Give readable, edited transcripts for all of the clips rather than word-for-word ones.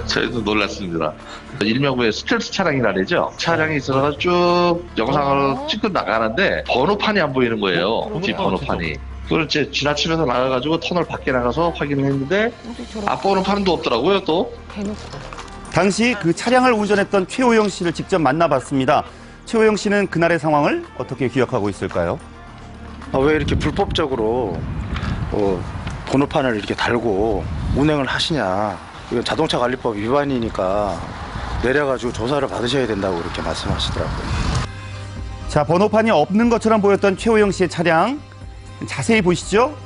저희도 놀랐습니다. 일명의 스텔스 차량이라 그러죠. 차량이 있어서 쭉 영상으로 찍고 나가는데 번호판이 안 보이는 거예요. 집 번호판이. 그걸 이제 지나치면서 나가가지고 터널 밖에 나가서 확인을 했는데 앞번호판도 없더라고요 또. 당시 그 차량을 운전했던 최호영 씨를 직접 만나봤습니다. 최호영 씨는 그날의 상황을 어떻게 기억하고 있을까요? 왜 이렇게 불법적으로 번호판을 이렇게 달고 운행을 하시냐. 이건 자동차관리법 위반이니까 내려가지고 조사를 받으셔야 된다고 이렇게 말씀하시더라고요. 자, 번호판이 없는 것처럼 보였던 최호영 씨의 차량. 자세히 보시죠.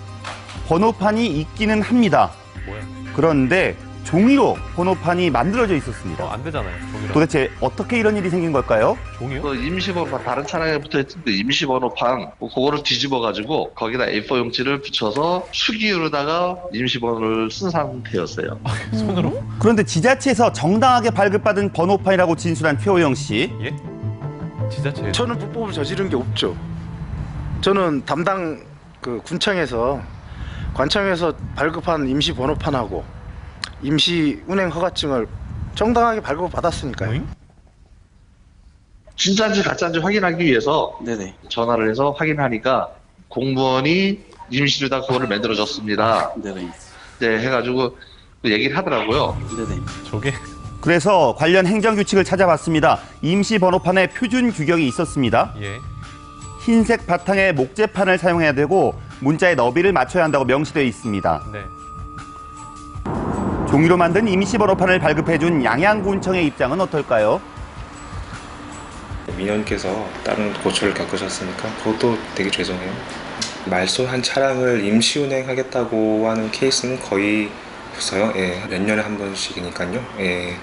번호판이 있기는 합니다. 뭐야? 그런데 종이로 번호판이 만들어져 있었습니다. 안 되잖아요. 종이로. 도대체 어떻게 이런 일이 생긴 걸까요? 종이요? 그 임시번호판 다른 차량에 붙어있던 그 임시번호판 그거를 뒤집어가지고 거기다 A4 용지를 붙여서 수기로다가 임시번호를 쓴 상태였어요. 손으로? 그런데 지자체에서 정당하게 발급받은 번호판이라고 진술한 최호영 씨. 예? 지자체. 저는 불법을 저지른 게 없죠. 저는 담당 그 관청에서 발급한 임시 번호판하고 임시 운행 허가증을 정당하게 발급을 받았으니까요. 진짜인지 가짜인지 확인하기 위해서 네네. 전화를 해서 확인하니까 공무원이 임시로다 그거를 만들어줬습니다. 네네. 네, 해가지고 그 얘기를 하더라고요. 네네. 저게? 그래서 관련 행정규칙을 찾아봤습니다. 임시 번호판에 표준 규격이 있었습니다. 예. 흰색 바탕에 목재판을 사용해야 되고 문자의 너비를 맞춰야 한다고 명시되어 있습니다. 네. 종이로 만든 임시 번호판을 발급해준 양양군청의 입장은 어떨까요? 민원께서 다른 고초를 겪으셨으니까 그것도 되게 죄송해요. 말소한 차량을 임시 운행하겠다고 하는 케이스는 거의 없어요. 예, 몇 년에 한 번씩이니까요. 예.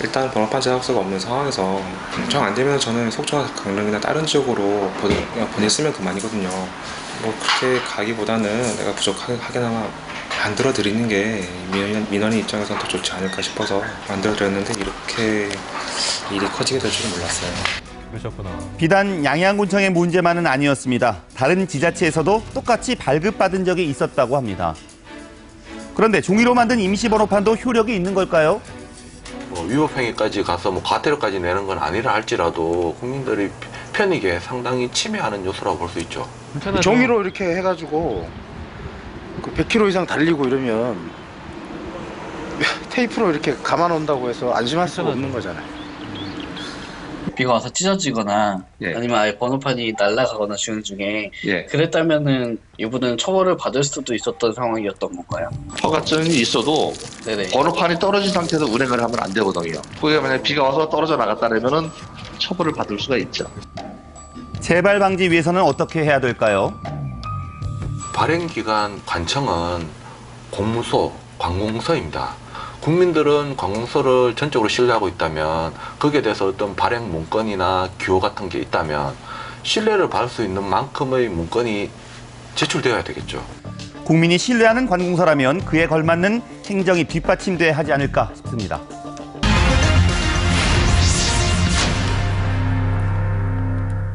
일단 번호판 제작서가 없는 상황에서 정 안 되면 저는 속초 강릉이나 다른 지역으로 보냈으면 그만이거든요. 뭐 그렇게 가기보다는 내가 부족하게나마 만들어 드리는 게 민원인 입장에서는 더 좋지 않을까 싶어서 만들어 드렸는데 이렇게 일이 커지게 될 줄은 몰랐어요. 그러셨구나. 비단 양양군청의 문제만은 아니었습니다. 다른 지자체에서도 똑같이 발급받은 적이 있었다고 합니다. 그런데 종이로 만든 임시 번호판도 효력이 있는 걸까요? 위법행위까지 가서 과태료까지 내는 건 아니라 할지라도 국민들의 편익에 상당히 침해하는 요소라고 볼 수 있죠. 괜찮아요. 종이로 이렇게 해가지고 그 100km 이상 달리고 이러면 테이프로 이렇게 감아놓는다고 해서 안심할 수가 없는 거잖아요. 비가 와서 찢어지거나 예. 아니면 아예 번호판이 날아가거나 주행 중에 예. 그랬다면은 이분은 처벌을 받을 수도 있었던 상황이었던 건가요? 허가증이 있어도 네네. 번호판이 떨어진 상태에서 운행을 하면 안 되거든요. 그게 만약 비가 와서 떨어져 나갔다면은 처벌을 받을 수가 있죠. 재발 방지 위해서는 어떻게 해야 될까요? 발행기관 관청은 공무소, 관공서입니다. 국민들은 관공서를 전적으로 신뢰하고 있다면 거기에 대해서 어떤 발행 문건이나 기호 같은 게 있다면 신뢰를 받을 수 있는 만큼의 문건이 제출되어야 되겠죠. 국민이 신뢰하는 관공서라면 그에 걸맞는 행정이 뒷받침돼야 하지 않을까 싶습니다.